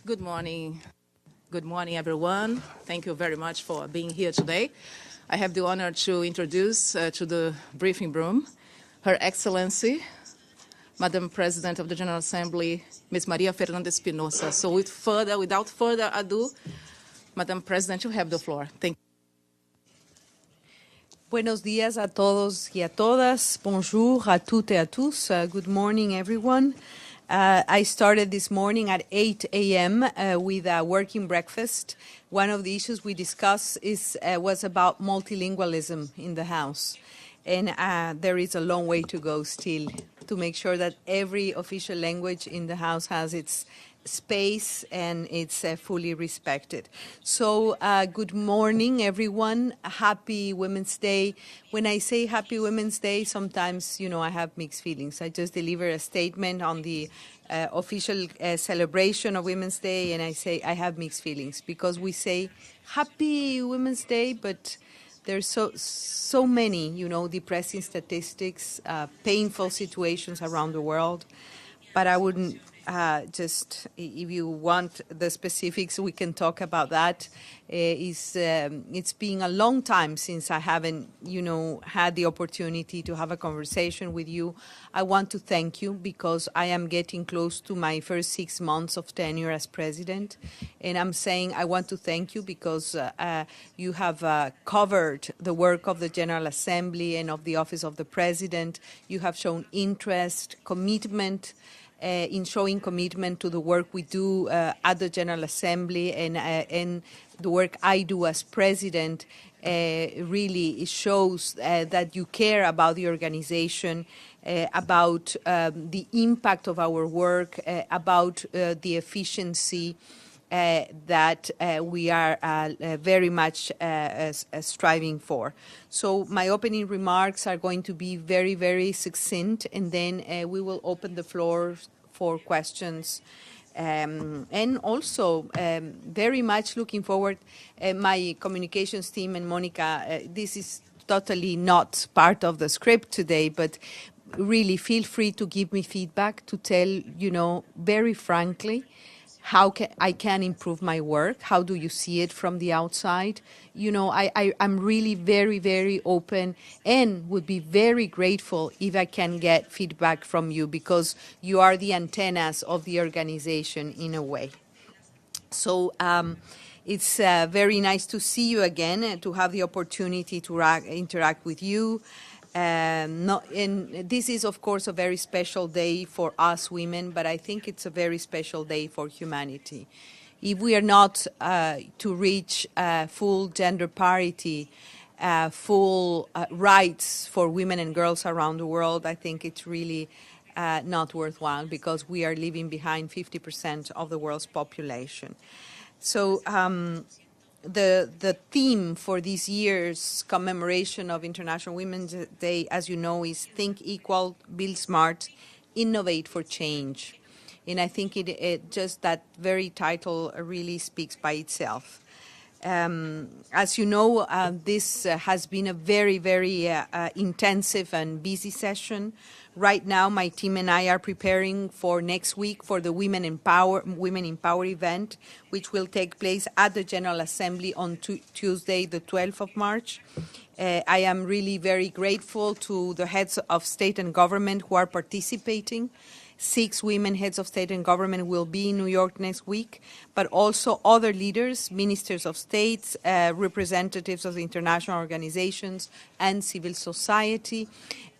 Good morning. Good morning, everyone. Thank you very much for being here today. I have the honor to introduce to the briefing room Her Excellency, Madam President of the General Assembly, Ms. María Fernanda Espinosa. So without further ado, Madam President, you have the floor. Thank you. Buenos días a todos y a todas. Bonjour à toutes et à tous. Good morning, everyone. I started this morning at 8 a.m. With a working breakfast. One of the issues we discussed was about multilingualism in the House. And there is a long way to go still to make sure that every official language in the House has its space and it's fully respected. So good morning, everyone. Happy Women's Day. When I say Happy Women's Day, sometimes, I have mixed feelings. I just delivered a statement on the official celebration of Women's Day, and I say I have mixed feelings because we say Happy Women's Day, but there's so many, depressing statistics, painful situations around the world. But I wouldn't if you want the specifics, we can talk about that. It's been a long time since I haven't, had the opportunity to have a conversation with you. I want to thank you because I am getting close to my first 6 months of tenure as president. And I'm saying I want to thank you because you have covered the work of the General Assembly and of the Office of the President. You have shown interest, commitment, in showing commitment to the work we do at the General Assembly and the work I do as president. Really shows that you care about the organization, about the impact of our work, about the efficiency that we are very much striving for. So my opening remarks are going to be very, very succinct, and then we will open the floor for questions. And also very much looking forward, my communications team and Monica, this is totally not part of the script today, but really feel free to give me feedback, to tell, very frankly, how I can improve my work. How do you see it from the outside? I'm really very, very open and would be very grateful if I can get feedback from you because you are the antennas of the organization in a way. So it's very nice to see you again and to have the opportunity to interact with you. And this is, of course, a very special day for us women, but I think it's a very special day for humanity. If we are not to reach full gender parity, full rights for women and girls around the world, I think it's really not worthwhile because we are leaving behind 50% of the world's population. So the theme for this year's commemoration of International Women's Day, as you know, is Think Equal, Build Smart, Innovate for Change. And I think it just that very title really speaks by itself. As you know, this has been a very, very intensive and busy session. Right now, my team and I are preparing for next week for the Women in Power event, which will take place at the General Assembly on Tuesday, the 12th of March. I am really very grateful to the heads of state and government who are participating. 6 women heads of state and government will be in New York next week, but also other leaders, ministers of states, representatives of the international organizations and civil society.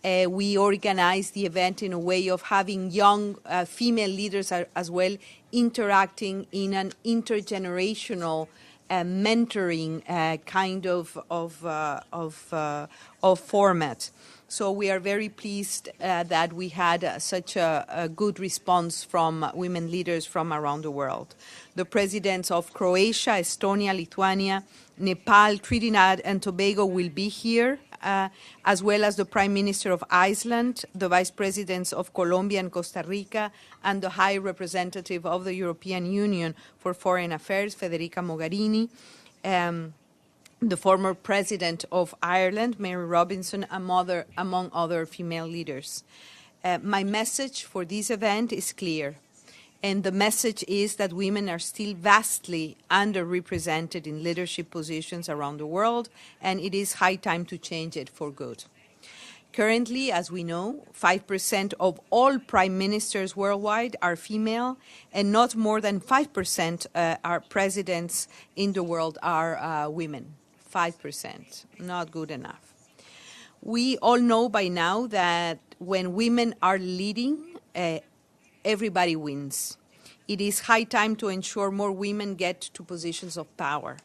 We organized the event in a way of having young female leaders as well interacting in an intergenerational mentoring kind of format. So we are very pleased that we had such a good response from women leaders from around the world. The presidents of Croatia, Estonia, Lithuania, Nepal, Trinidad and Tobago will be here, as well as the Prime Minister of Iceland, the Vice Presidents of Colombia and Costa Rica, and the High Representative of the European Union for Foreign Affairs, Federica Mogherini, the former President of Ireland, Mary Robinson, among other female leaders. My message for this event is clear. And the message is that women are still vastly underrepresented in leadership positions around the world, and it is high time to change it for good. Currently, as we know, 5% of all prime ministers worldwide are female, and not more than 5% are presidents in the world are women. 5%, not good enough. We all know by now that when women are leading, everybody wins. It is high time to ensure more women get to positions of power.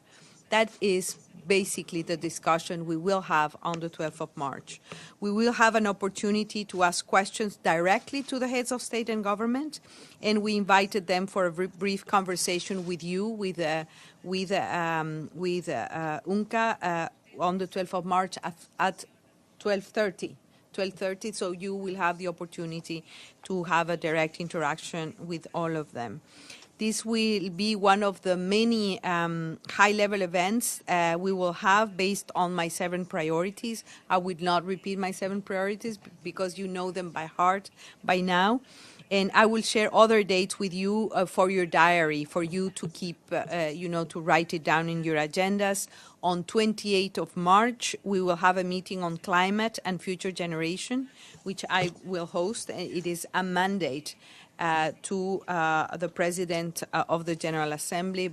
That is basically the discussion we will have on the 12th of March. We will have an opportunity to ask questions directly to the heads of state and government, and we invited them for a brief conversation with you, with UNCA on the 12th of March at 12:30, so you will have the opportunity to have a direct interaction with all of them. This will be one of the many high-level events we will have based on my 7 priorities. I will not repeat my 7 priorities because you know them by heart by now. And I will share other dates with you for your diary, for you to keep, to write it down in your agendas. On 28th of March, we will have a meeting on climate and future generation, which I will host. It is a mandate to the President of the General Assembly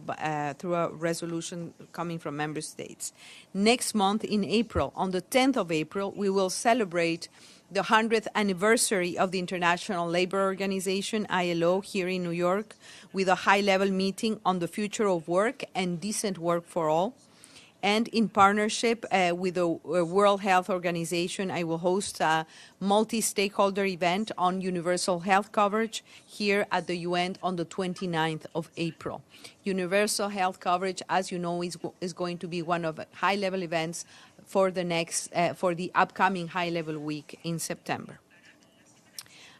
through a resolution coming from member states. Next month in April, on the 10th of April, we will celebrate the 100th anniversary of the International Labour Organization, ILO, here in New York, with a high-level meeting on the future of work and decent work for all. And in partnership with the World Health Organization, I will host a multi-stakeholder event on universal health coverage here at the UN on the 29th of April. Universal health coverage, as you know, is going to be one of high-level events for the upcoming high-level week in September.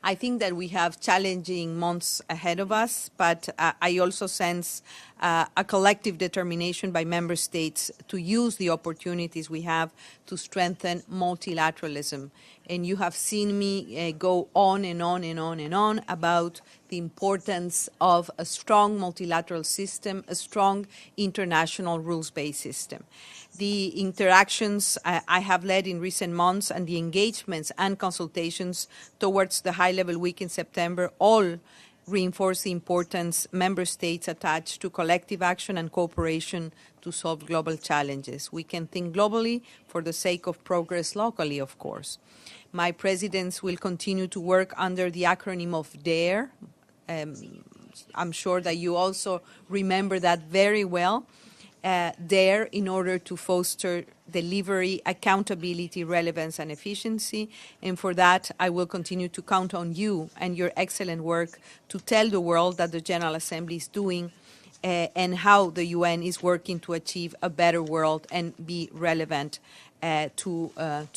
I think that we have challenging months ahead of us, but I also sense a collective determination by member states to use the opportunities we have to strengthen multilateralism. And you have seen me go on and on and on and on about the importance of a strong multilateral system, a strong international rules-based system. The interactions I have led in recent months and the engagements and consultations towards the high-level week in September all reinforce the importance member states attach to collective action and cooperation to solve global challenges. We can think globally for the sake of progress locally, of course. My presidents will continue to work under the acronym of DARE. I'm sure that you also remember that very well. DARE in order to foster delivery, accountability, relevance, and efficiency. And for that, I will continue to count on you and your excellent work to tell the world that the General Assembly is doing and how the UN is working to achieve a better world and be relevant to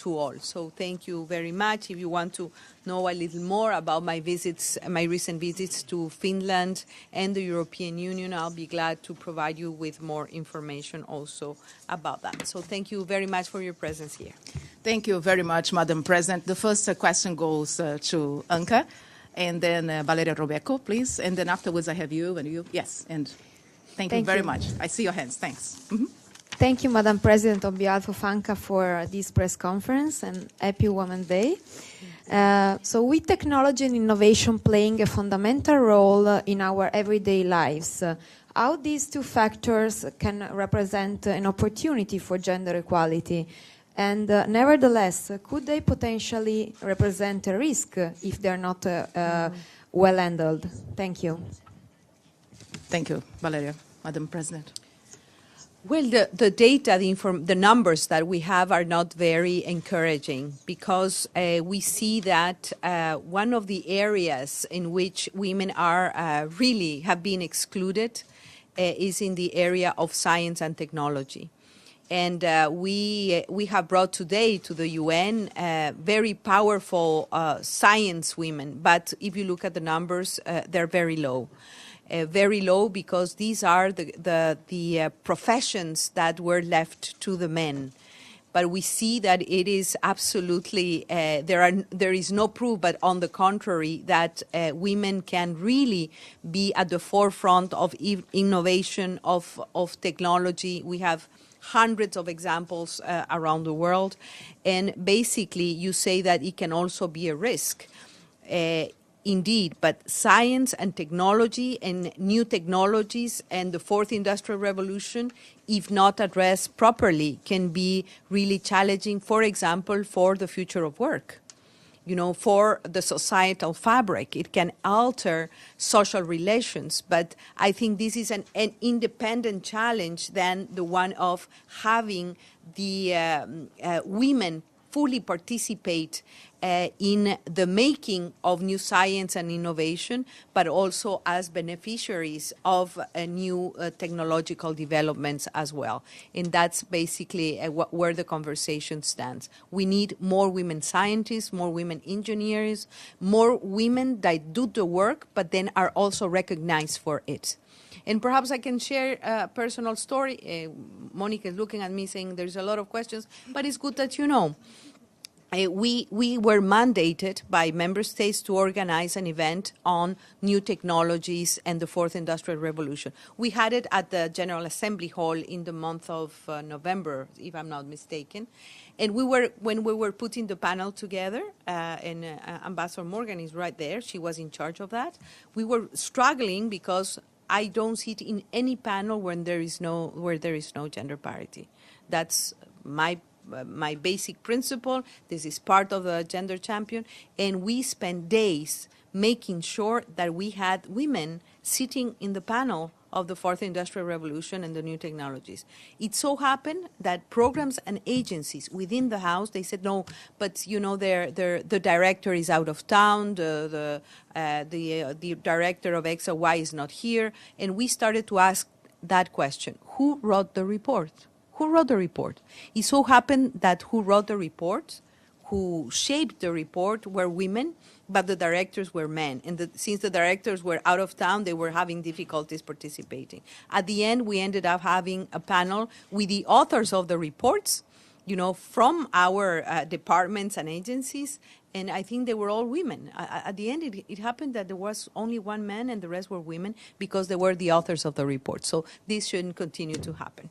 all. So thank you very much. If you want to know a little more about my recent visits to Finland and the European Union, I'll be glad to provide you with more information also about that. So thank you very much for your presence here. Thank you very much, Madam President. The first question goes to Anka, and then Valeria Robeco, please. And then afterwards I have you and you. Yes, and thank you very much. I see your hands. Thanks. Mm-hmm. Thank you, Madam President, on behalf of ANCA for this press conference, and happy Women's Day. So with technology and innovation playing a fundamental role in our everyday lives, how these two factors can represent an opportunity for gender equality? And nevertheless, could they potentially represent a risk if they're not well handled? Thank you. Thank you, Valeria. Madam President. Well, the data, the numbers that we have are not very encouraging because we see that one of the areas in which women are really have been excluded is in the area of science and technology. And we have brought today to the UN very powerful science women, but if you look at the numbers, they're very low. Very low because these are the professions that were left to the men. but we see that it is absolutely, there is no proof, but on the contrary, that women can really be at the forefront of innovation, of technology. We have hundreds of examples around the world. And basically, you say that it can also be a risk. Indeed, but science and technology and new technologies and the fourth industrial revolution, if not addressed properly, can be really challenging, for example, for the future of work. You know, for the societal fabric. It can alter social relations, but I think this is an independent challenge than the one of having the women fully participate in the making of new science and innovation, but also as beneficiaries of new technological developments as well. And that's basically where the conversation stands. We need more women scientists, more women engineers, more women that do the work, but then are also recognized for it. And perhaps I can share a personal story. Monica is looking at me saying there's a lot of questions, but it's good that you know. We were mandated by member states to organize an event on new technologies and the fourth industrial revolution. We had it at the General Assembly Hall in the month of November, if I'm not mistaken. And when we were putting the panel together, and Ambassador Morgan is right there, she was in charge of that, we were struggling because I don't see it in any panel where there is no gender parity. That's my basic principle. This is part of the Gender Champion. And we spent days making sure that we had women sitting in the panel of the fourth industrial revolution and the new technologies. It so happened that programs and agencies within the House, they said, no, but you know, the director is out of town, the director of X or Y is not here. And we started to ask that question: who wrote the report? Who wrote the report? It so happened that who wrote the report, who shaped the report, were women, but the directors were men. And since the directors were out of town, they were having difficulties participating. At the end, we ended up having a panel with the authors of the reports, you know, from our departments and agencies, and I think they were all women. At the end, it happened that there was only one man and the rest were women because they were the authors of the report. So this shouldn't continue to happen.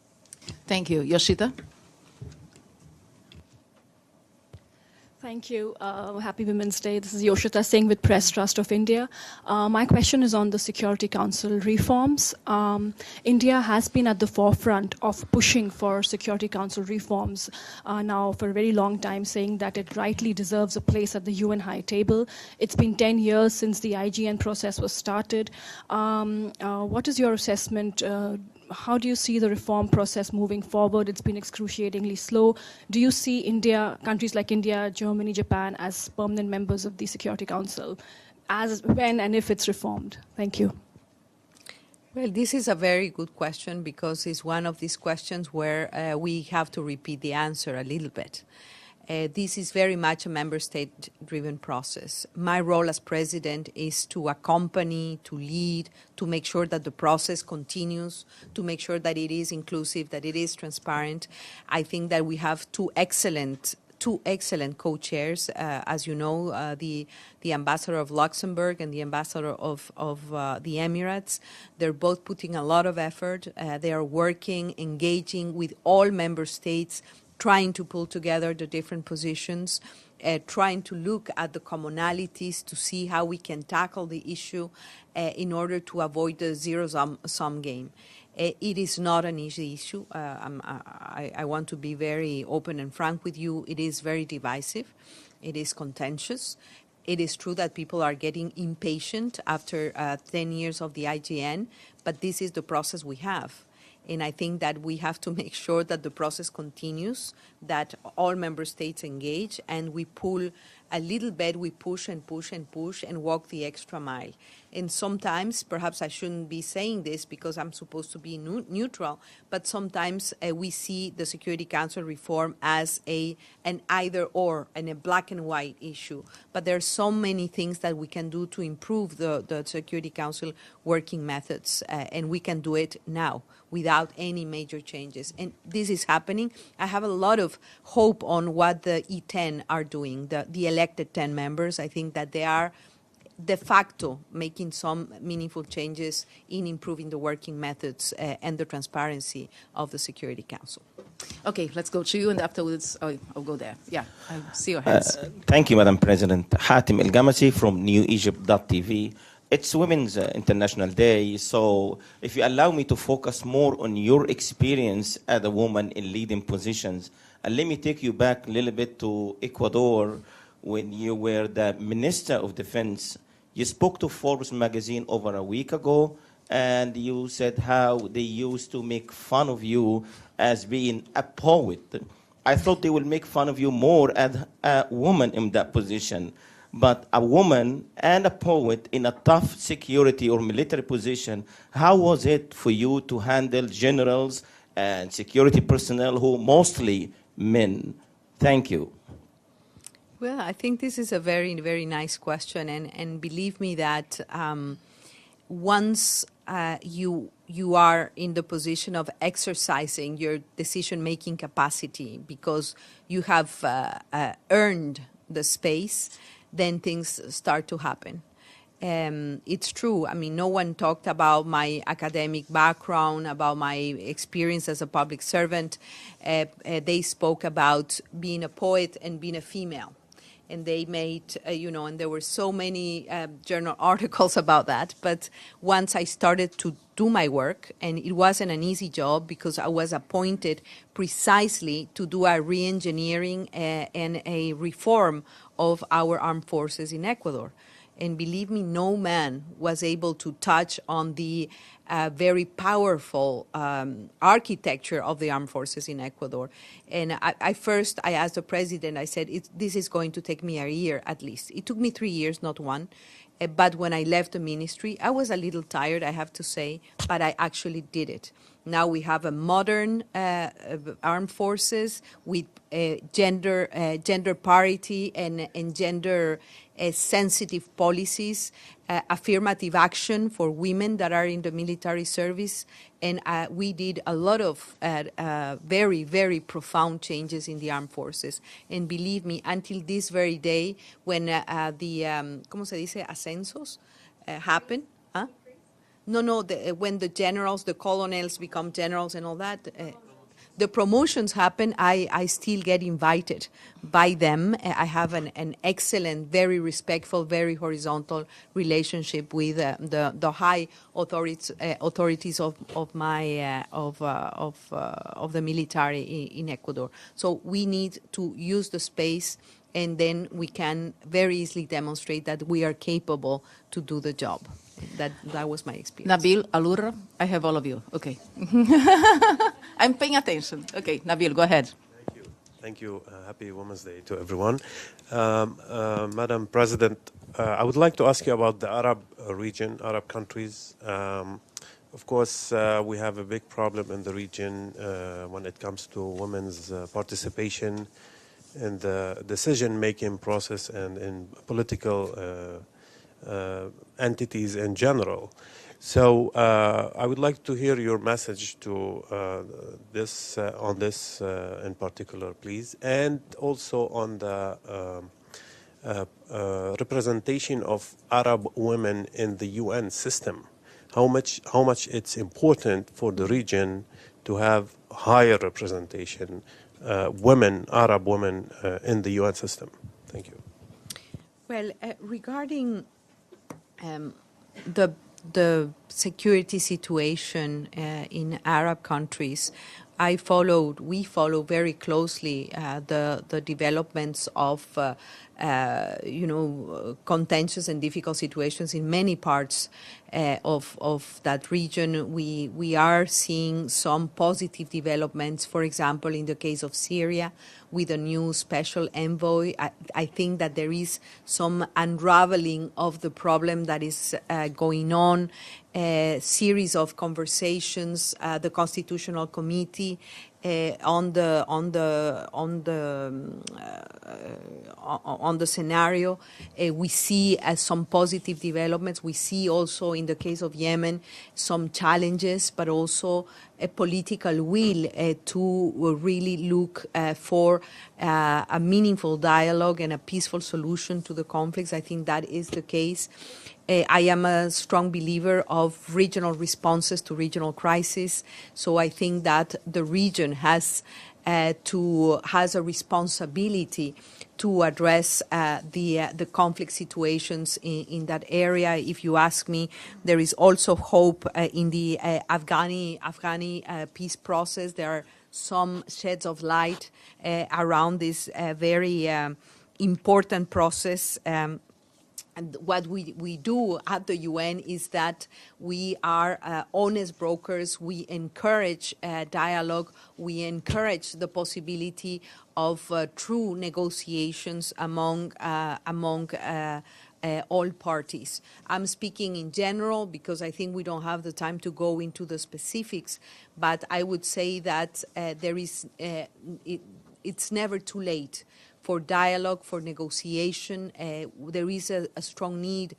Thank you. Yoshita? Thank you. Happy Women's Day. This is Yoshita Singh with Press Trust of India. My question is on the Security Council reforms. India has been at the forefront of pushing for Security Council reforms now for a very long time, saying that it rightly deserves a place at the UN High Table. It's been 10 years since the IGN process was started. What is your assessment? How do you see the reform process moving forward? It's been excruciatingly slow. Do you see India, countries like India, Germany, Japan, as permanent members of the Security Council, as when and if it's reformed? Thank you. Well, this is a very good question because it's one of these questions where we have to repeat the answer a little bit. This is very much a member state-driven process. My role as president is to accompany, to lead, to make sure that the process continues, to make sure that it is inclusive, that it is transparent. I think that we have two excellent co-chairs, as you know, the ambassador of Luxembourg and the ambassador of the Emirates. They're both putting a lot of effort. They are working, engaging with all member states, trying to pull together the different positions, trying to look at the commonalities to see how we can tackle the issue in order to avoid the zero-sum game. It is not an easy issue. I want to be very open and frank with you. It is very divisive. It is contentious. It is true that people are getting impatient after 10 years of the IGN, but this is the process we have. And I think that we have to make sure that the process continues, that all member states engage, and we pull a little bit we push and push and push and walk the extra mile. And sometimes, perhaps I shouldn't be saying this because I'm supposed to be neutral, but sometimes we see the Security Council reform as an either-or and a black and white issue. But there are so many things that we can do to improve the Security Council working methods, and we can do it now without any major changes. And this is happening. I have a lot of hope on what the E10 are doing, the elected 10 members. I think that they are de facto making some meaningful changes in improving the working methods and the transparency of the Security Council. Okay, let's go to you, and afterwards I'll go there. Yeah, I see your hands. Thank you, Madam President. Hatim El-Gamasi from NewEgypt.tv. It's Women's International Day, so if you allow me to focus more on your experience as a woman in leading positions, and let me take you back a little bit to Ecuador when you were the Minister of Defense. You spoke to Forbes magazine over a week ago, and you said how they used to make fun of you as being a poet. I thought they would make fun of you more as a woman in that position. But a woman and a poet in a tough security or military position, how was it for you to handle generals and security personnel who mostly men? Thank you. Well, I think this is a very, very nice question, and believe me that once you are in the position of exercising your decision-making capacity because you have earned the space, then things start to happen. It's true. I mean, no one talked about my academic background, about my experience as a public servant. They spoke about being a poet and being a female. And they made, and there were so many journal articles about that. But once I started to do my work, and it wasn't an easy job because I was appointed precisely to do a re-engineering and a reform of our armed forces in Ecuador. And believe me, no man was able to touch on the very powerful architecture of the armed forces in Ecuador. And I asked the president, I said, this is going to take me a year at least. It took me 3 years, not one. But when I left the ministry, I was a little tired, I have to say, but I actually did it. Now we have a modern armed forces with gender parity and gender sensitive policies, affirmative action for women that are in the military service. And we did a lot of very, very profound changes in the armed forces. And believe me, until this very day, when ¿cómo se dice? Ascensos happen. Huh? No, when the generals, the colonels become generals and all that, the promotions happen, I still get invited by them. I have an excellent, very respectful, very horizontal relationship with the high authorities of the military in Ecuador. So we need to use the space, and then we can very easily demonstrate that we are capable to do the job. That was my experience. Nabil, Alura, I have all of you. Okay. I'm paying attention. Okay, Nabil, go ahead. Thank you. Thank you. Happy Women's Day to everyone. Madam President, I would like to ask you about the Arab region, Arab countries. Of course, we have a big problem in the region when it comes to women's participation in the decision-making process and in political entities in general. So I would like to hear your message to this on this in particular, please, and also on the representation of Arab women in the UN system. How much it's important for the region to have higher representation, Arab women in the UN system. Thank you. Well, regarding the security situation in Arab countries, we follow very closely the developments of contentious and difficult situations in many parts of that region. We are seeing some positive developments, for example, in the case of Syria, with a new special envoy. I think that there is some unraveling of the problem that is going on, a series of conversations, the Constitutional Committee on the scenario. We see some positive developments. We see also in the case of Yemen some challenges, but also a political will to really look for a meaningful dialogue and a peaceful solution to the conflicts. I think that is the case. I am a strong believer of regional responses to regional crises, so I think that the region has a responsibility to address the conflict situations in that area. If you ask me, there is also hope in the Afghani peace process. There are some sheds of light around this very important process. And what we do at the UN is that we are honest brokers. We encourage dialogue. We encourage the possibility of true negotiations among all parties. I'm speaking in general because I think we don't have the time to go into the specifics, but I would say that it's never too late for dialogue, for negotiation. There is a strong need,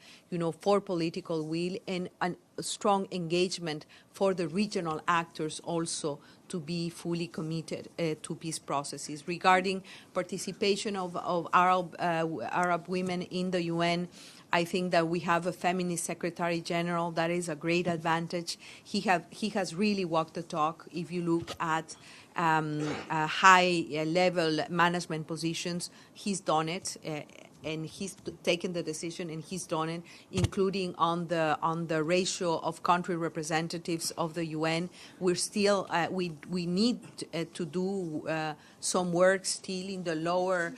for political will and a strong engagement for the regional actors also to be fully committed to peace processes. Regarding participation of Arab women in the UN, I think that we have a feminist Secretary General. That is a great advantage. He has really walked the talk. If you look at high-level management positions, he's done it, and he's taken the decision, and he's done it, including on the ratio of country representatives of the UN. We're still we need to do some work still in the lower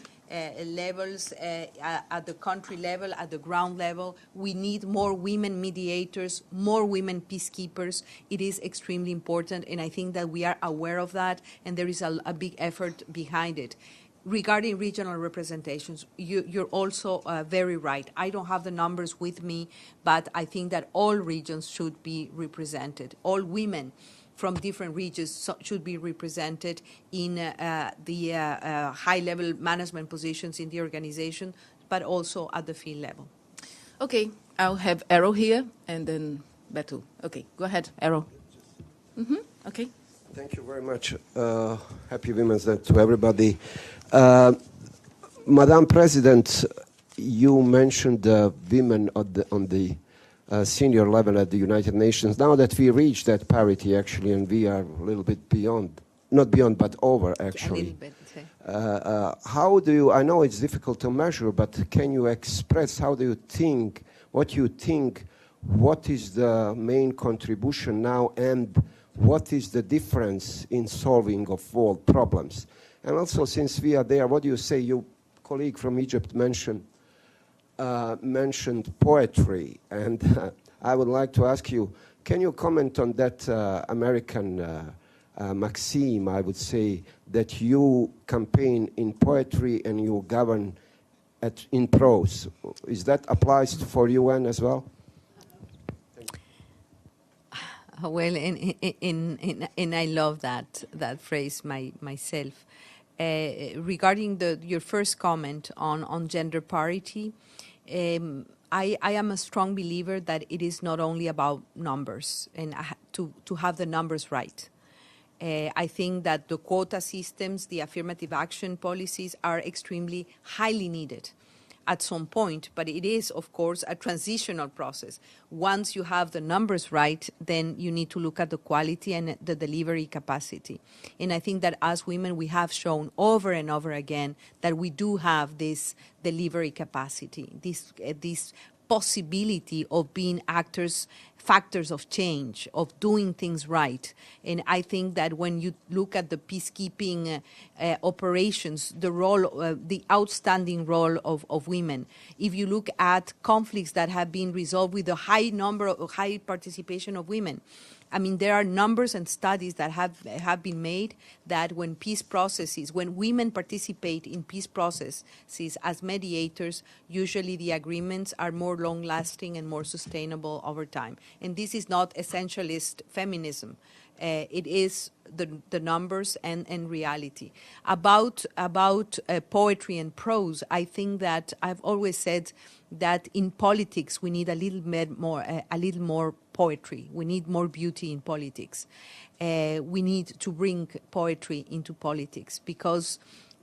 levels, at the country level, at the ground level. We need more women mediators, more women peacekeepers. It is extremely important, and I think that we are aware of that, and there is a big effort behind it. Regarding regional representations, you're also very right. I don't have the numbers with me, but I think that all regions should be represented. All women from different regions should be represented in the high-level management positions in the organization, but also at the field level. Okay, I'll have Errol here, and then Betu. Okay, go ahead, Errol. Okay. Thank you very much. Happy Women's Day to everybody. Madam President, you mentioned women on the senior level at the United Nations. Now that we reached that parity, actually, and we are a little bit beyond, not beyond, but over, actually. A little bit. How do you, I know it's difficult to measure, but can you express what you think, what is the main contribution now, and what is the difference in solving of world problems? And also, since we are there, what do you say? Your colleague from Egypt mentioned poetry, and I would like to ask you, can you comment on that American maxim, I would say, that you campaign in poetry and you govern in prose? Is that applies for UN as well? Well, and I love that phrase myself. Regarding your first comment on gender parity, I am a strong believer that it is not only about numbers and to have the numbers right. I think that the quota systems, the affirmative action policies are extremely highly needed at some point, but it is, of course, a transitional process. Once you have the numbers right, then you need to look at the quality and the delivery capacity. And I think that as women, we have shown over and over again that we do have this delivery capacity, this possibility of being factors of change, of doing things right. And I think that when you look at the peacekeeping operations, the outstanding role of women, if you look at conflicts that have been resolved with a high participation of women, I mean, there are numbers and studies that have been made that when women participate in peace processes as mediators, usually the agreements are more long-lasting and more sustainable over time. And this is not essentialist feminism. It is the numbers and reality. About poetry and prose, I think that I've always said that in politics we need a little more poetry. We need more beauty in politics. We need to bring poetry into politics because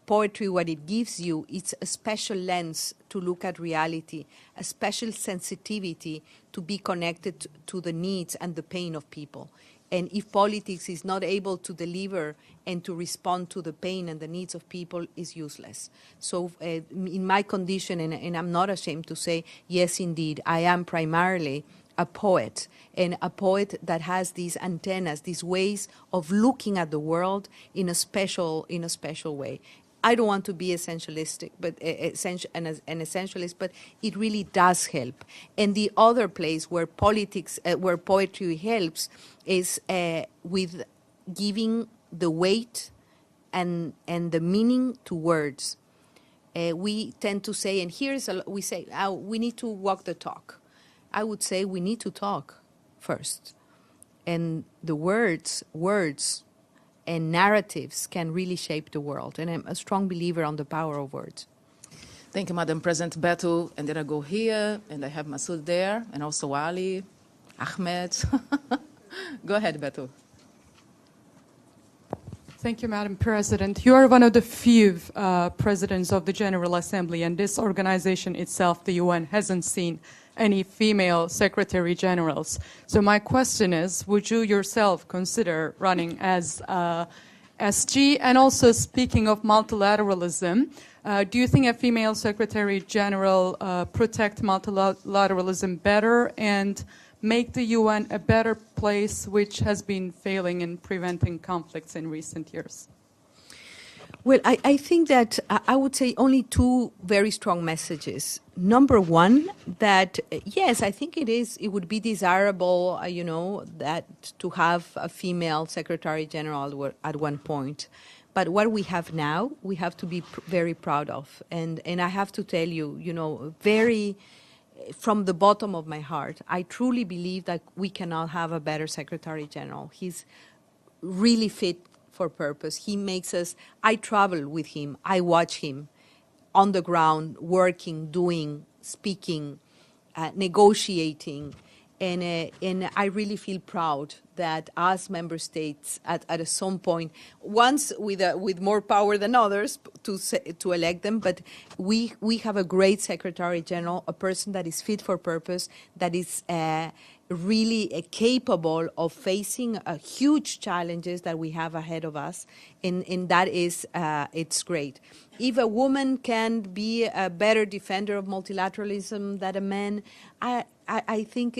poetry, what it gives you, it's a special lens to look at reality, a special sensitivity to be connected to the needs and the pain of people. And if politics is not able to deliver and to respond to the pain and the needs of people, is useless. So in my condition, and I'm not ashamed to say, yes, indeed, I am primarily a poet, and a poet that has these antennas, these ways of looking at the world in a special way. I don't want to be essentialistic, but an essentialist, but it really does help. And the other place where where poetry helps is with giving the weight and the meaning to words. We tend to say, and we say, we need to walk the talk. I would say we need to talk first. And the words and narratives can really shape the world. And I'm a strong believer on the power of words. Thank you, Madam President Beto. And then I go here, and I have Masoud there, and also Ali, Ahmed. Go ahead, Beto. Thank you, Madam President. You are one of the few presidents of the General Assembly, and this organization itself, the UN, hasn't seen any female secretary generals. So my question is, would you yourself consider running as SG? And also, speaking of multilateralism, do you think a female secretary general protect multilateralism better and make the UN a better place, which has been failing in preventing conflicts in recent years? Well, I think that I would say only two very strong messages. Number one, that yes, I think it would be desirable, that to have a female Secretary General at one point. But what we have now, we have to be very proud of. And I have to tell you, very from the bottom of my heart, I truly believe that we cannot have a better Secretary General. He's really fit for purpose. He makes us, I travel with him, I watch him on the ground, working, doing, speaking, negotiating, and I really feel proud that as member states, at some point, once with more power than others to elect them, but we have a great Secretary General, a person that is fit for purpose, that is really capable of facing huge challenges that we have ahead of us, and that is, it's great. If a woman can be a better defender of multilateralism than a man, I think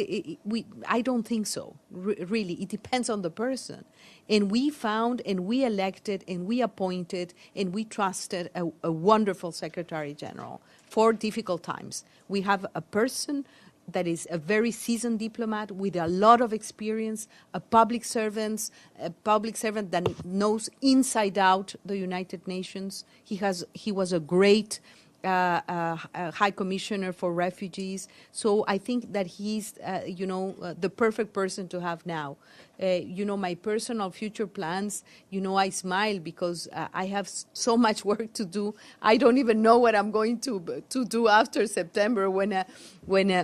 I don't think so. Really, it depends on the person. And we found, and we elected, and we appointed, and we trusted a wonderful Secretary General for difficult times. We have a person that is a very seasoned diplomat with a lot of experience, a public servant that knows inside out the United Nations. He was a great High Commissioner for Refugees. So I think that he's, the perfect person to have now. My personal future plans, I smile because I have so much work to do. I don't even know what I'm going to do after September when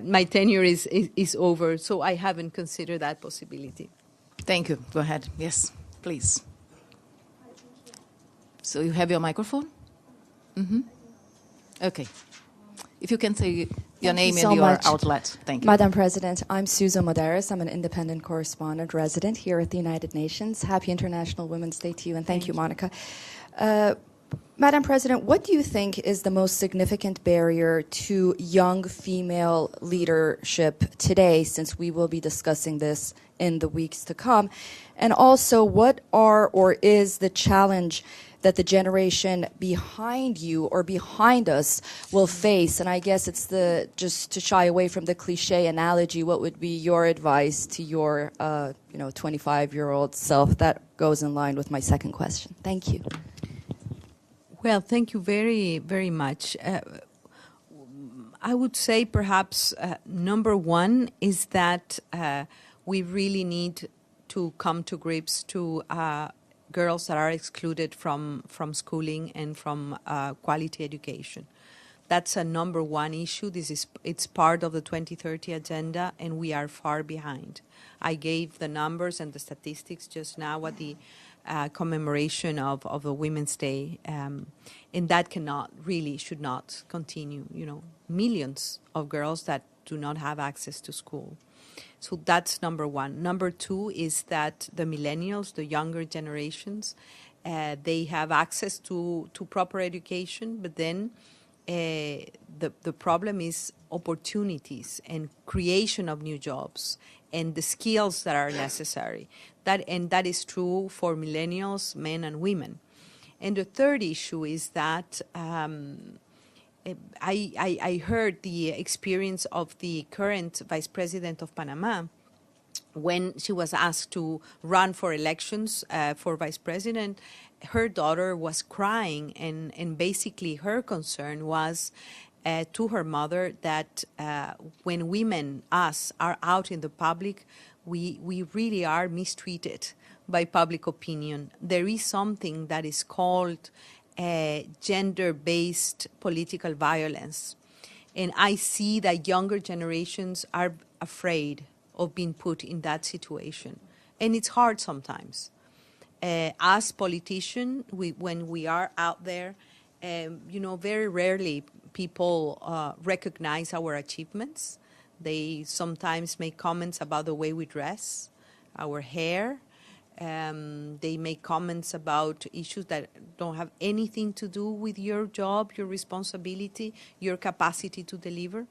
my tenure is over. So I haven't considered that possibility. Thank you. Go ahead. Yes, please. So you have your microphone? Mm-hmm. Okay. If you can say your name and your outlet. Thank you. Madam President, I'm Susan Modares. I'm an independent correspondent resident here at the United Nations. Happy International Women's Day to you, and thank you, Monica. Madam President, what do you think is the most significant barrier to young female leadership today, since we will be discussing this in the weeks to come? And also, what are or is the challenge that the generation behind you or behind us will face? And I guess it's just to shy away from the cliche analogy, what would be your advice to your 25-year-old self? That goes in line with my second question. Thank you. Well, thank you very, very much. I would say perhaps number one is that we really need to come to grips to girls that are excluded from schooling and from quality education. That's a number one issue. It's part of the 2030 agenda, and we are far behind. I gave the numbers and the statistics just now at the commemoration of the Women's Day, and that should not continue. Millions of girls that do not have access to school. So that's number one. Number two is that the millennials, the younger generations, they have access to proper education, but then the problem is opportunities and creation of new jobs and the skills that are necessary. That is true for millennials, men and women. And the third issue is that I heard the experience of the current Vice President of Panama when she was asked to run for elections for Vice President. Her daughter was crying, and basically her concern was to her mother that when women, us, are out in the public, we really are mistreated by public opinion. There is something that is called gender-based political violence. And I see that younger generations are afraid of being put in that situation. And it's hard sometimes. As politicians, when we are out there, very rarely people recognize our achievements. They sometimes make comments about the way we dress, our hair. They make comments about issues that don't have anything to do with your job, your responsibility, your capacity to deliver.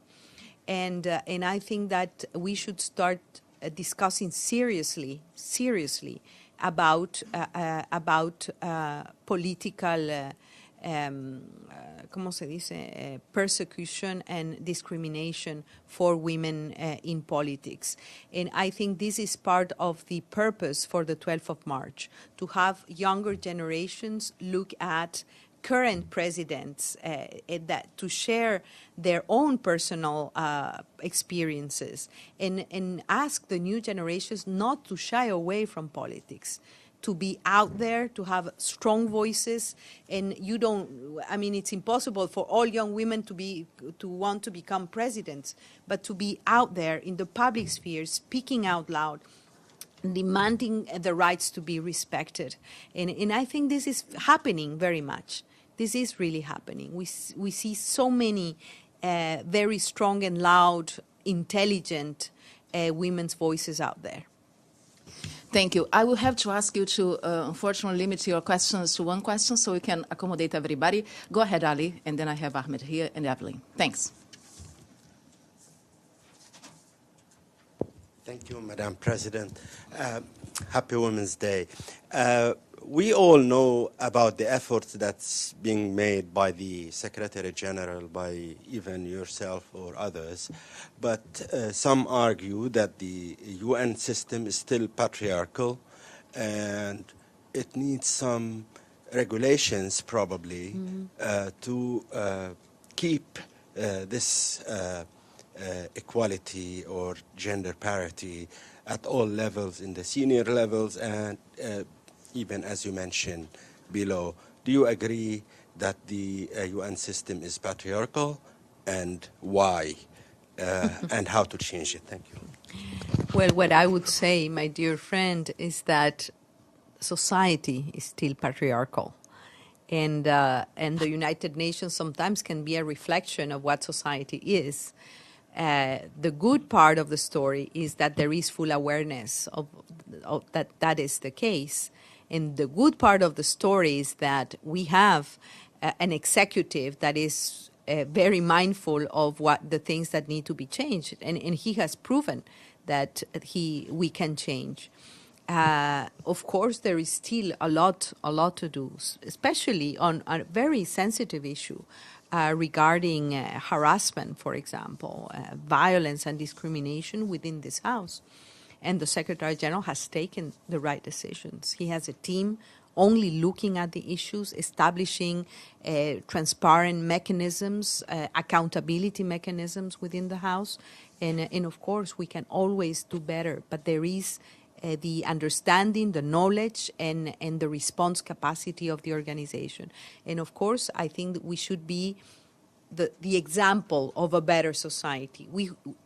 And I think that we should start discussing seriously about political persecution and discrimination for women in politics. And I think this is part of the purpose for the 12th of March, to have younger generations look at current presidents to share their own personal experiences and ask the new generations not to shy away from politics, to be out there, to have strong voices. And it's impossible for all young women to want to become presidents, but to be out there in the public sphere, speaking out loud, demanding the rights to be respected. And I think this is happening very much. This is really happening. We see so many very strong and loud, intelligent women's voices out there. Thank you. I will have to ask you to, unfortunately, limit your questions to one question so we can accommodate everybody. Go ahead, Ali, and then I have Ahmed here and Evelyn. Thanks. Thank you, Madam President. Happy Women's Day. We all know about the efforts that's being made by the Secretary General, by even yourself or others, but some argue that the UN system is still patriarchal and it needs some regulations probably to keep this equality or gender parity at all levels, in the senior levels and even, as you mentioned, below. Do you agree that the UN system is patriarchal, and why, and how to change it? Thank you. Well, what I would say, my dear friend, is that society is still patriarchal. And the United Nations sometimes can be a reflection of what society is. The good part of the story is that there is full awareness of that is the case. And the good part of the story is that we have an executive that is very mindful of what the things that need to be changed, and he has proven that we can change. Of course, there is still a lot to do, especially on a very sensitive issue regarding harassment, for example, violence and discrimination within this House. And the Secretary General has taken the right decisions. He has a team only looking at the issues, establishing transparent mechanisms, accountability mechanisms within the House. And of course, we can always do better, but there is the understanding, the knowledge, and the response capacity of the organization. And of course, I think that we should be the example of a better society.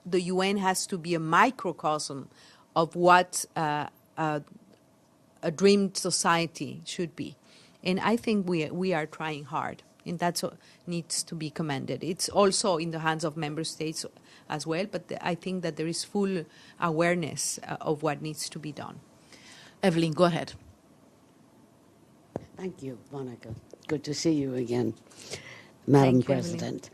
The UN has to be a microcosm of what a dreamed society should be. And I think we are trying hard, and that needs to be commended. It's also in the hands of member states as well, but I think that there is full awareness of what needs to be done. Evelyn, go ahead. Thank you, Monica. Good to see you again, Madam Thank you, President.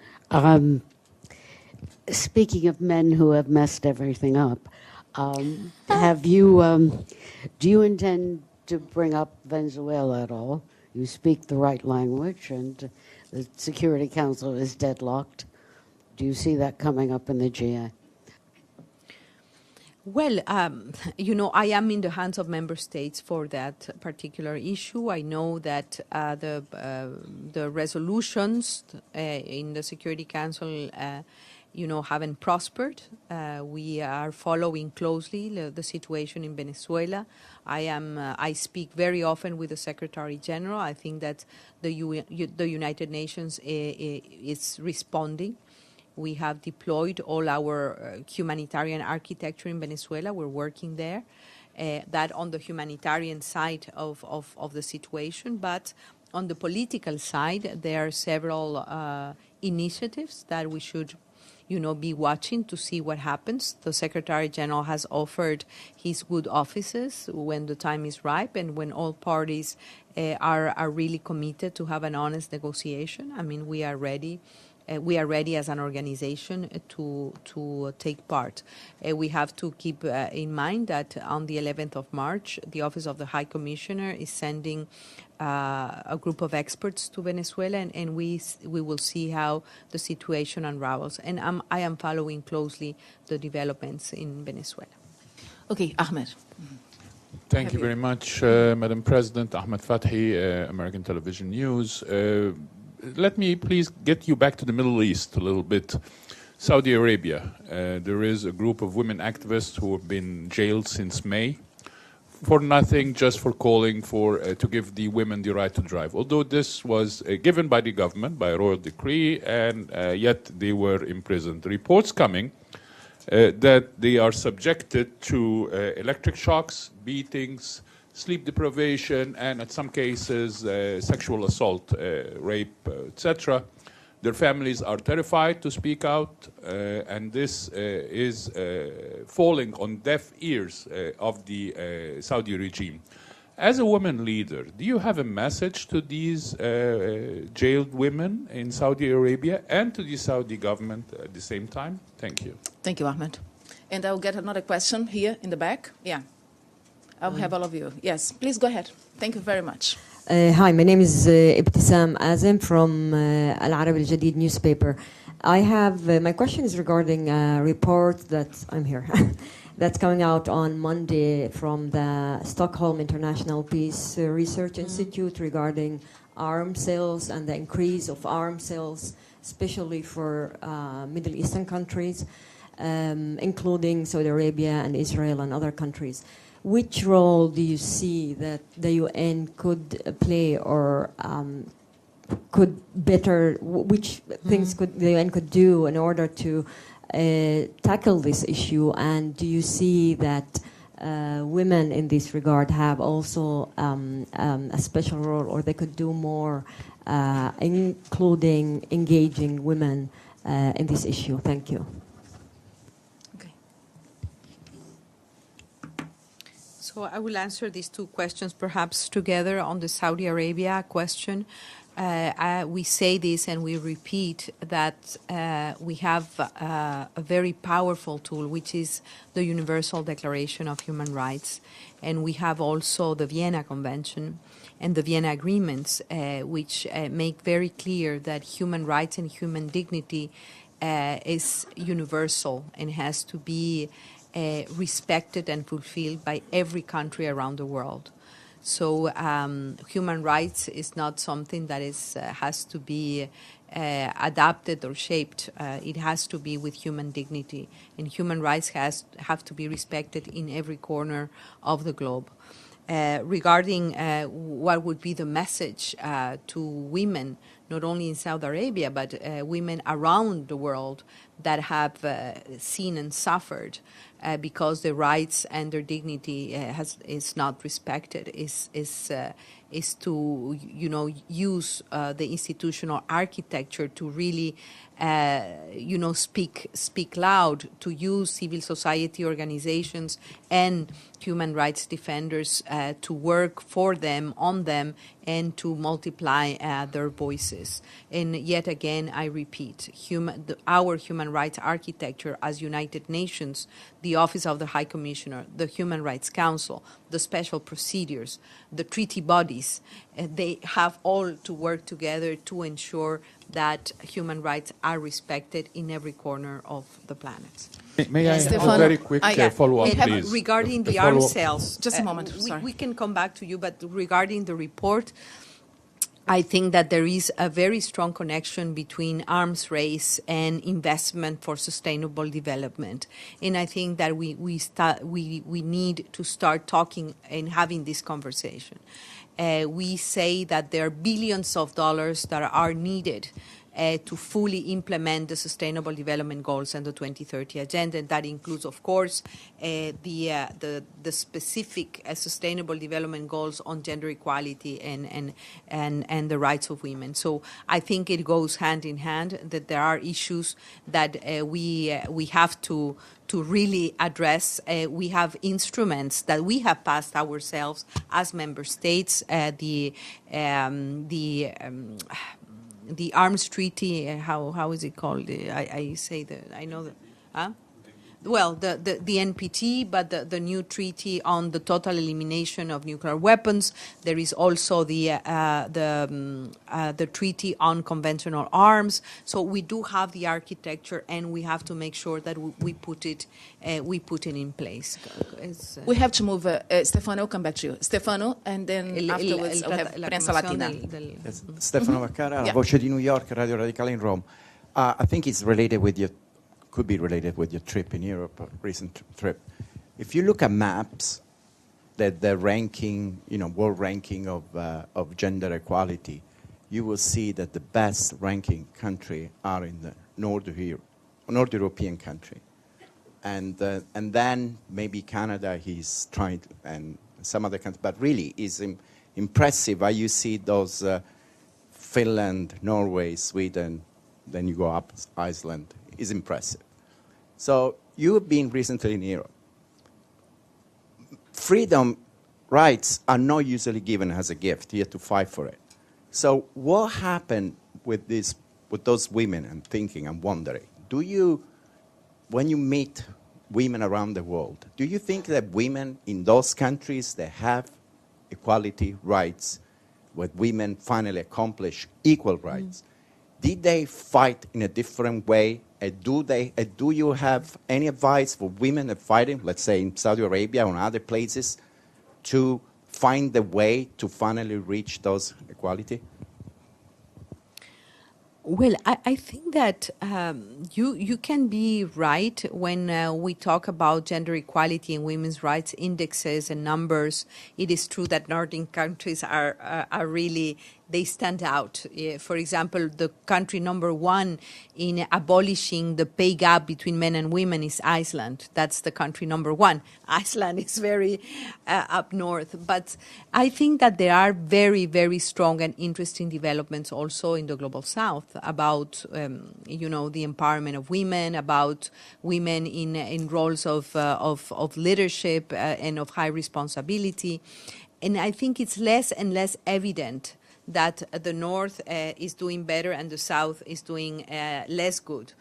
Speaking of men who have messed everything up, do you intend to bring up Venezuela at all? You speak the right language, and the Security Council is deadlocked. Do you see that coming up in the GA? Well, I am in the hands of member states for that particular issue. I know that the resolutions in the Security Council, haven't prospered. We are following closely the situation in Venezuela. I speak very often with the Secretary General. I think that the United Nations is responding. We have deployed all our humanitarian architecture in Venezuela. We're working there. That on the humanitarian side of the situation. But on the political side, there are several initiatives that we should be watching to see what happens. The Secretary General has offered his good offices when the time is ripe and when all parties are really committed to have an honest negotiation. I mean, we are ready. We are ready as an organization to take part. We have to keep in mind that on the 11th of March, the Office of the High Commissioner is sending a group of experts to Venezuela, and we will see how the situation unravels. And I am following closely the developments in Venezuela. Okay, Ahmed. Thank you very much, Madam President. Ahmed Fathi, American Television News. Let me please get you back to the Middle East a little bit. Saudi Arabia, there is a group of women activists who have been jailed since May for nothing, just for calling to give the women the right to drive. Although this was given by the government by a royal decree, and yet they were imprisoned. Reports coming that they are subjected to electric shocks, beatings, sleep deprivation, and in some cases sexual assault, rape, etc. Their families are terrified to speak out, and this is falling on deaf ears of the Saudi regime. As a woman leader, do you have a message to these jailed women in Saudi Arabia and to the Saudi government at the same time? Thank you. Thank you, Ahmed. And I'll get another question here in the back. Yeah. I'll have all of you. Yes, please go ahead. Thank you very much. Hi, my name is Ibtisam Azim from Al Arab Al Jadid newspaper. I have my question is regarding a report that's coming out on Monday from the Stockholm International Peace Research Institute regarding arms sales and the increase of arms sales, especially for Middle Eastern countries, including Saudi Arabia and Israel and other countries. Which role do you see that the UN could play, or could better? Which things could the UN could do in order to tackle this issue? And do you see that women in this regard have also a special role, or they could do more, including engaging women in this issue? Thank you. So I will answer these two questions perhaps together. On the Saudi Arabia question, we say this and we repeat that we have a very powerful tool, which is the Universal Declaration of Human Rights. And we have also the Vienna Convention and the Vienna Agreements, which make very clear that human rights and human dignity is universal and has to be respected and fulfilled by every country around the world. So human rights is not something that has to be adapted or shaped. It has to be with human dignity, and human rights have to be respected in every corner of the globe. Regarding what would be the message to women, not only in Saudi Arabia, but women around the world that have seen and suffered because their rights and their dignity is not respected, is to use the institutional architecture to really speak loud, to use civil society organizations and human rights defenders to work for them, on them, and to multiply their voices. And yet again, I repeat, our human rights architecture as United Nations, the Office of the High Commissioner, the Human Rights Council, the special procedures, the treaty bodies, they have all to work together to ensure that human rights are respected in every corner of the planet. May I have a very quick follow-up, please? Regarding the arms sales, just a moment. Sorry. We can come back to you, but regarding the report, I think that there is a very strong connection between arms race and investment for sustainable development. And I think that we need to start talking and having this conversation. We say that there are billions of dollars that are needed to fully implement the Sustainable Development Goals and the 2030 Agenda, and that includes, of course, the specific Sustainable Development Goals on gender equality and the rights of women. So I think it goes hand in hand, that there are issues that we have to really address. We have instruments that we have passed ourselves as member states. The arms treaty, how is it called? I say that I know that. Huh? Well, the NPT, but the new treaty on the total elimination of nuclear weapons. There is also the treaty on conventional arms. So we do have the architecture, and we have to make sure that we put it in place. We have to move. Stefano, come back to you. Stefano, and then afterwards we'll have Prensa Latina. Yes. Stefano Vaccara, Voce di New York, Radio Radicale in Rome. I think it's related with could be related with your trip in Europe, a recent trip. If you look at maps, the ranking, world ranking of gender equality, you will see that the best ranking country are in the North European country, and then maybe Canada. He's trying to, and some other countries, but really is impressive. How you see those Finland, Norway, Sweden, then you go up Iceland. Is impressive. So you have been recently in Europe. Freedom rights are not usually given as a gift. You have to fight for it. So what happened with those women? I'm thinking, I'm wondering. When you meet women around the world, do you think that women in those countries that have equality rights, where women finally accomplish equal rights, did they fight in a different way? Do you have any advice for women that fighting, let's say in Saudi Arabia or other places, to find the way to finally reach those equality? Well, I think that you can be right when we talk about gender equality and women's rights indexes and numbers. It is true that Nordic countries are really they stand out. For example, the country number 1 in abolishing the pay gap between men and women is Iceland. That's the country number 1. Iceland is very up north. But I think that there are very, very strong and interesting developments also in the Global South about, the empowerment of women, about women in roles of leadership and of high responsibility. And I think it's less and less evident that the North is doing better and the South is doing less good.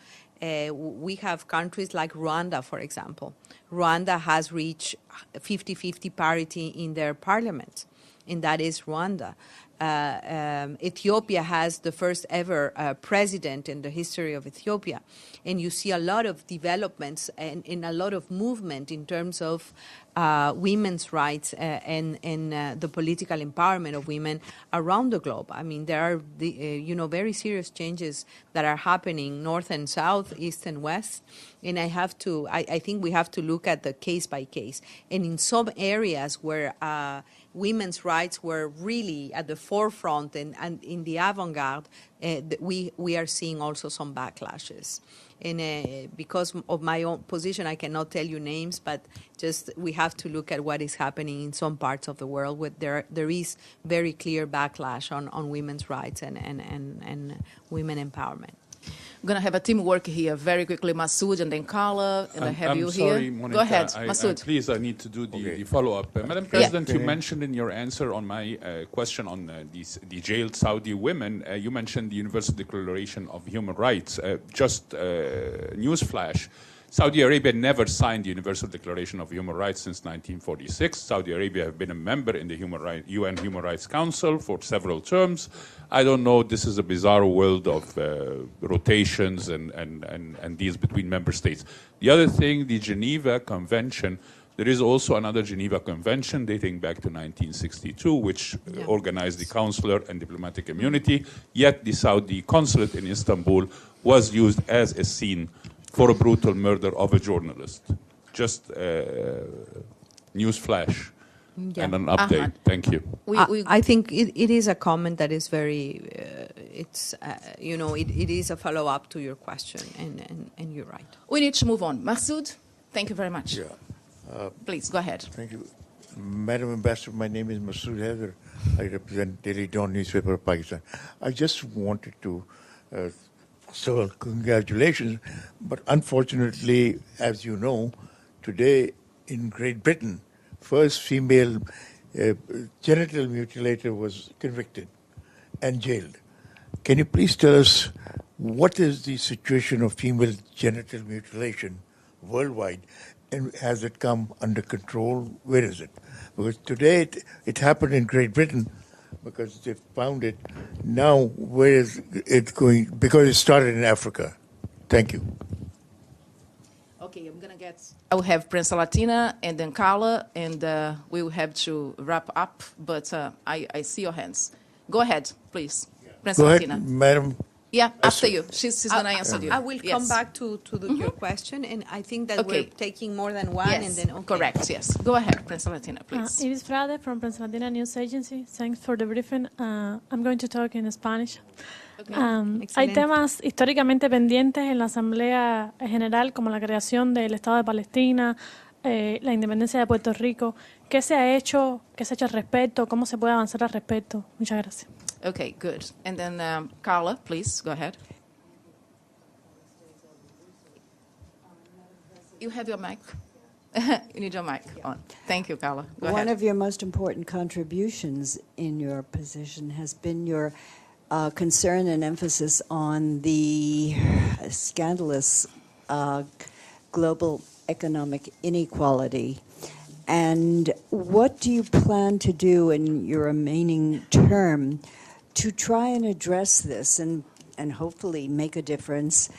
We have countries like Rwanda, for example. Rwanda has reached 50-50 parity in their parliament, and that is Rwanda. Ethiopia has the first ever president in the history of Ethiopia. And you see a lot of developments and a lot of movement in terms of women's rights and the political empowerment of women around the globe. I mean, there are very serious changes that are happening north and south, east and west. And I think we have to look at the case by case. And in some areas where women's rights were really at the forefront and in the avant-garde, we are seeing also some backlashes. And because of my own position, I cannot tell you names, but just we have to look at what is happening in some parts of the world where there is very clear backlash on women's rights and women empowerment. I'm going to have a teamwork here very quickly, Masood and then Carla, and I have you sorry, here. Monica, Go ahead, Masood. Please, I need to do the follow-up. Madam President, you mentioned in your answer on my question on the jailed Saudi women, you mentioned the Universal Declaration of Human Rights. Just newsflash. Saudi Arabia never signed the Universal Declaration of Human Rights since 1946. Saudi Arabia have been a member in the UN Human Rights Council for several terms. I don't know, this is a bizarre world of rotations and deals between member states. The other thing, the Geneva Convention, there is also another Geneva Convention dating back to 1962, which organized the consular and diplomatic immunity, yet the Saudi consulate in Istanbul was used as a scene for a brutal murder of a journalist. Just news flash and an update. Thank you. I think it is a comment that is very, it is a follow-up to your question, and you're right. We need to move on. Masood, thank you very much. Yeah. Please, go ahead. Thank you. Madam Ambassador, my name is Masood Haider. I represent Daily Dawn newspaper of Pakistan. I just wanted to so congratulations, but unfortunately, as you know, today in Great Britain, first female genital mutilator was convicted and jailed. Can you please tell us what is the situation of female genital mutilation worldwide, and has it come under control? Where is it? Because today it happened in Great Britain, because they found it. Now, where is it going? Because it started in Africa. Thank you. Okay, I will have Prince Latina and then Carla, and we will have to wrap up, but I see your hands. Go ahead, please. Prince Latina. Ahead, Madam. Yeah, after you. She's going to answer you. I will come back to your question, and I think that we're taking more than one. Yes, and then correct, yes. Go ahead, Prince Latina, please. Iris Frade from Prince Latina News Agency. Thanks for the briefing. I'm going to talk in Spanish. Hay temas históricamente pendientes en la Asamblea General, como la creación del Estado de Palestina, la independencia de Puerto Rico. ¿Qué se ha hecho al respecto? ¿Cómo se puede avanzar al respecto? Muchas gracias. Okay, good. And then Carla, please, go ahead. You have your mic. You need your mic on. Thank you, Carla. Go ahead. One of your most important contributions in your position has been your concern and emphasis on the scandalous global economic inequality. And what do you plan to do in your remaining term to try and address this and hopefully make a difference?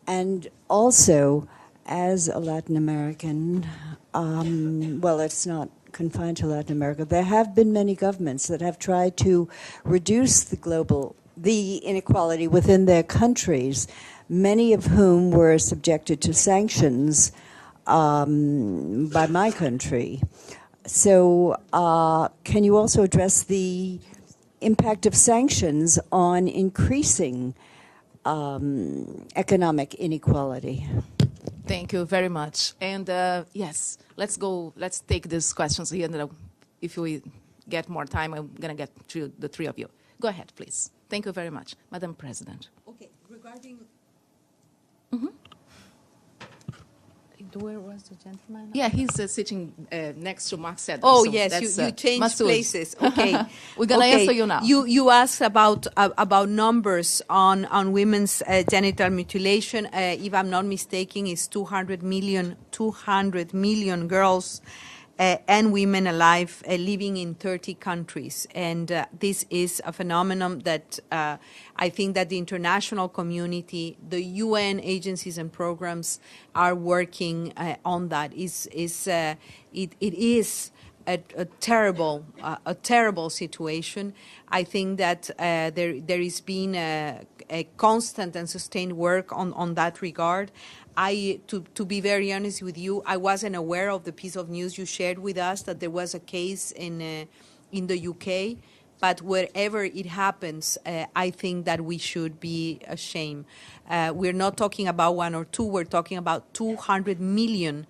And also, as a Latin American, well, it's not confined to Latin America, there have been many governments that have tried to reduce the inequality within their countries, many of whom were subjected to sanctions by my country. So can you also address the impact of sanctions on increasing economic inequality? Thank you very much. And yes, let's take these questions here. And if we get more time, I'm going to get to the three of you. Go ahead, please. Thank you very much. Madam President. Okay, regarding... Where was the gentleman? Yeah, he's sitting next to Mark Sedder. Oh, so yes, you changed Masood. places. Okay. We're going to answer you now. You asked about numbers on women's genital mutilation. If I'm not mistaken, it's 200 million girls and women alive living in 30 countries. And this is a phenomenon that I think that the international community, the UN agencies and programs are working on that. It is a terrible situation. I think that there has been a constant and sustained work on that regard. To be very honest with you, I wasn't aware of the piece of news you shared with us that there was a case in the UK. But wherever it happens, I think that we should be ashamed. We're not talking about one or two. We're talking about 200 million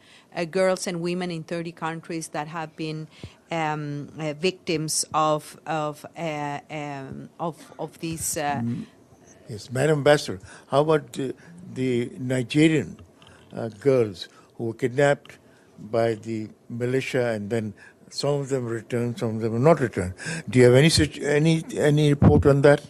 girls and women in 30 countries that have been victims of these. Yes, Madam Ambassador, how about the Nigerian girls who were kidnapped by the militia and then some of them returned, some of them were not returned? Do you have any report on that?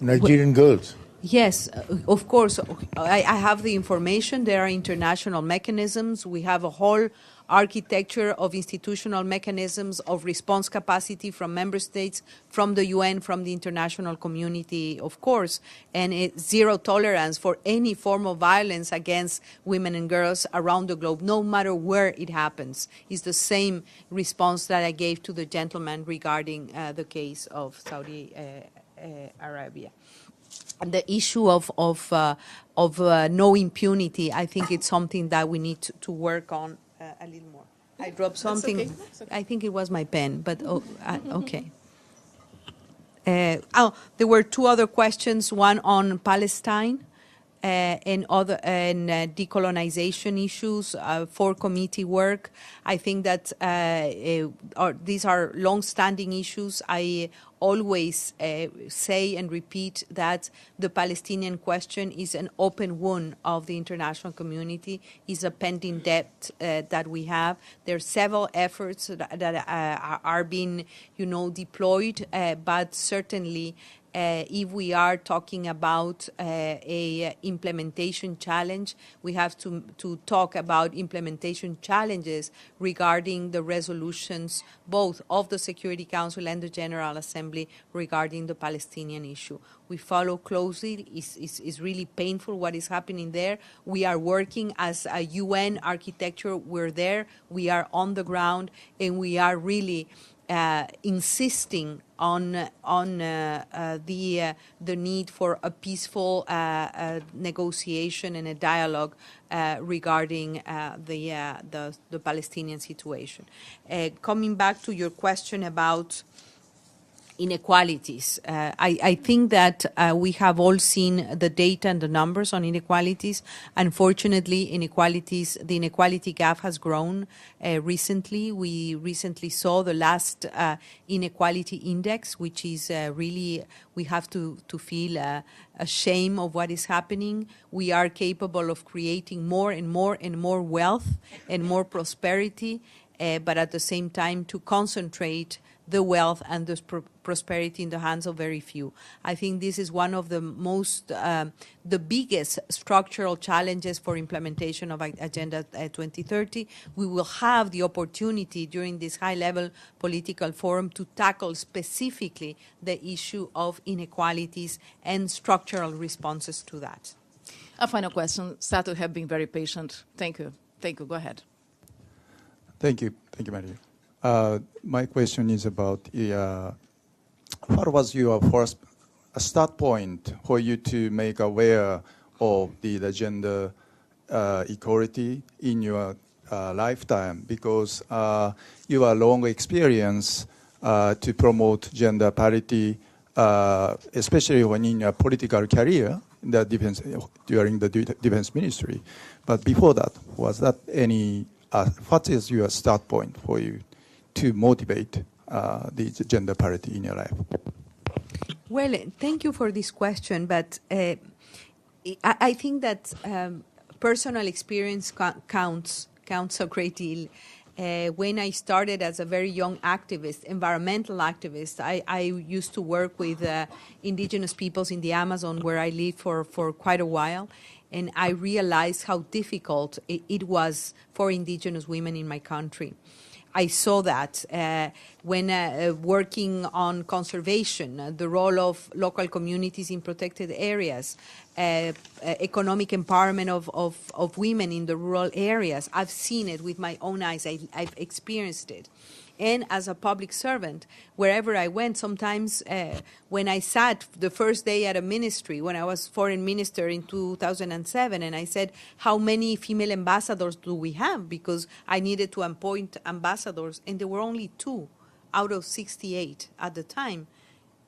Nigerian girls. Yes, of course. I have the information. There are international mechanisms. We have a whole architecture of institutional mechanisms of response capacity from member states, from the UN, from the international community, of course, and zero tolerance for any form of violence against women and girls around the globe, no matter where it happens. It's the same response that I gave to the gentleman regarding the case of Saudi Arabia. And the issue of no impunity, I think it's something that we need to work on a little more. I dropped something. That's okay. That's okay. I think it was my pen, but okay. There were two other questions, one on Palestine and decolonization issues for committee work. I think that these are long-standing issues. I always say and repeat that the Palestinian question is an open wound of the international community, is a pending debt that we have. There are several efforts that are being, deployed, but certainly if we are talking about a implementation challenge, we have to talk about implementation challenges regarding the resolutions both of the Security Council and the General Assembly regarding the Palestinian issue. We follow closely. It's really painful what is happening there. We are working as a UN architecture. We're there. We are on the ground, and we are really insisting on the need for a peaceful negotiation and a dialogue regarding the Palestinian situation. Coming back to your question about inequalities. I think that we have all seen the data and the numbers on inequalities. Unfortunately, the inequality gap has grown recently. We recently saw the last inequality index, which is really, we have to feel ashamed of what is happening. We are capable of creating more and more and more wealth and more prosperity, but at the same time to concentrate the wealth and the prosperity in the hands of very few. I think this is one of the the biggest structural challenges for implementation of Agenda 2030. We will have the opportunity during this high-level political forum to tackle specifically the issue of inequalities and structural responses to that. A final question. Satu have been very patient. Thank you. Thank you. Go ahead. Thank you. Thank you, Maria. My question is about what was your first start point for you to make aware of the gender equality in your lifetime? Because your long experience to promote gender parity, especially when in a political career the during the defense ministry. But before that, was that any? What is your start point for you to motivate the gender parity in your life? Well, thank you for this question, but I think that personal experience counts a great deal. When I started as a very young activist, environmental activist, I used to work with indigenous peoples in the Amazon, where I lived for quite a while, and I realized how difficult it was for indigenous women in my country. I saw that when working on conservation, the role of local communities in protected areas, economic empowerment of women in the rural areas. I've seen it with my own eyes. I've experienced it. And as a public servant, wherever I went, sometimes when I sat the first day at a ministry, when I was foreign minister in 2007, and I said, how many female ambassadors do we have? Because I needed to appoint ambassadors, and there were only 2 out of 68 at the time.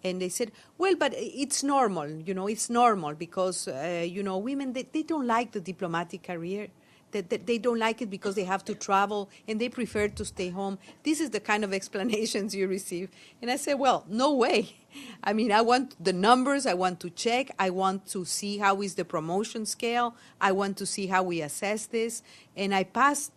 And they said, well, but it's normal, it's normal because, women, they don't like the diplomatic career. They don't like it because they have to travel and they prefer to stay home. This is the kind of explanations you receive. And I said, well, no way. I mean, I want the numbers. I want to check. I want to see how is the promotion scale. I want to see how we assess this. And I passed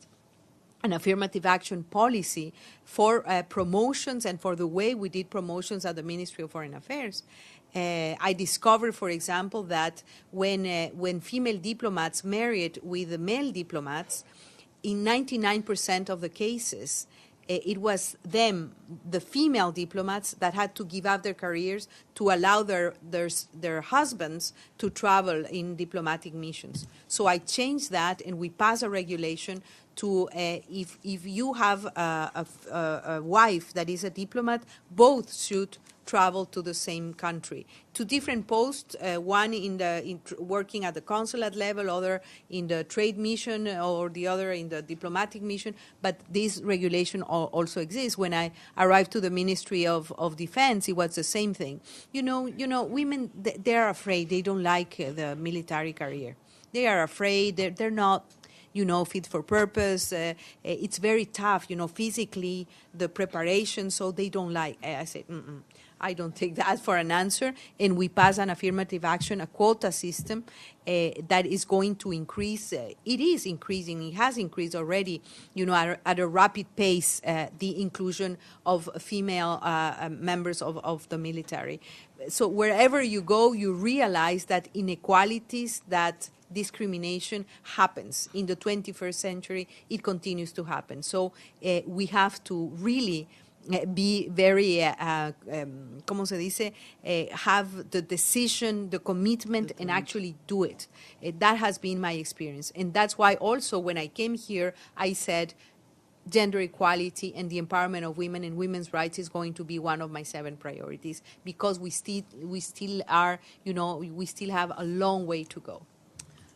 an affirmative action policy for promotions and for the way we did promotions at the Ministry of Foreign Affairs. I discovered, for example, that when female diplomats married with the male diplomats, in 99% of the cases, it was them, the female diplomats, that had to give up their careers to allow their husbands to travel in diplomatic missions. So I changed that, and we passed a regulation to if you have a wife that is a diplomat, both should travel to the same country. 2 different posts, one in working at the consulate level, other in the trade mission, or the other in the diplomatic mission, but this regulation also exists. When I arrived to the Ministry of Defense, it was the same thing. Women, they're afraid. They don't like the military career. They are afraid. They're not fit for purpose. It's very tough, physically, the preparation, so they don't like. I said, I don't take that for an answer. And we pass an affirmative action, a quota system that is going to increase. It is increasing. It has increased already, at a rapid pace, the inclusion of female members of the military. So wherever you go, you realize that inequalities, that discrimination happens. In the 21st century, it continues to happen. So we have to really be very, ¿cómo se dice? Have the decision, the commitment, and actually do it. That has been my experience. And that's why also when I came here, I said gender equality and the empowerment of women and women's rights is going to be one of my 7 priorities, because we still are, we still have a long way to go.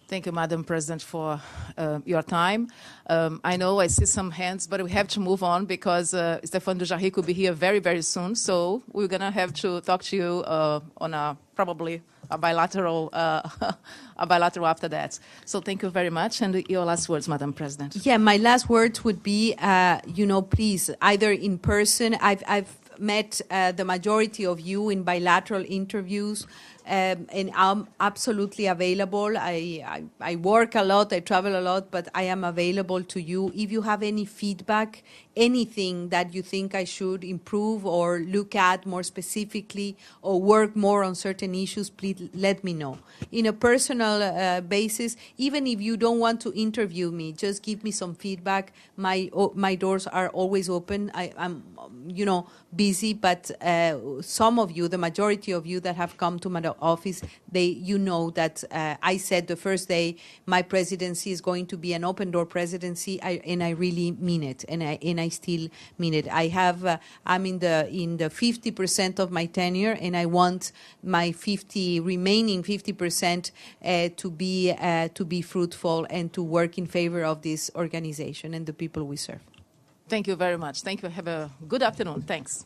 Thank you, Madam President, for your time. I know I see some hands, but we have to move on because Stéphane Dujarric will be here very, very soon. So we're going to have to talk to you on probably a bilateral after that. So thank you very much. And your last words, Madam President. Yeah, my last words would be, please, either in person. I've met the majority of you in bilateral interviews. And I'm absolutely available. I work a lot, I travel a lot, but I am available to you. If you have any feedback, anything that you think I should improve or look at more specifically or work more on certain issues, please let me know. In a personal basis, even if you don't want to interview me, just give me some feedback. My doors are always open. I'm busy, but some of you, the majority of you that have come to my office, that I said the first day my presidency is going to be an open door presidency, and I really mean it, and I still mean it. I'm in the 50% of my tenure, and I want my remaining 50% to be fruitful and to work in favor of this organization and the people we serve. Thank you very much. Thank you. Have a good afternoon. Thanks.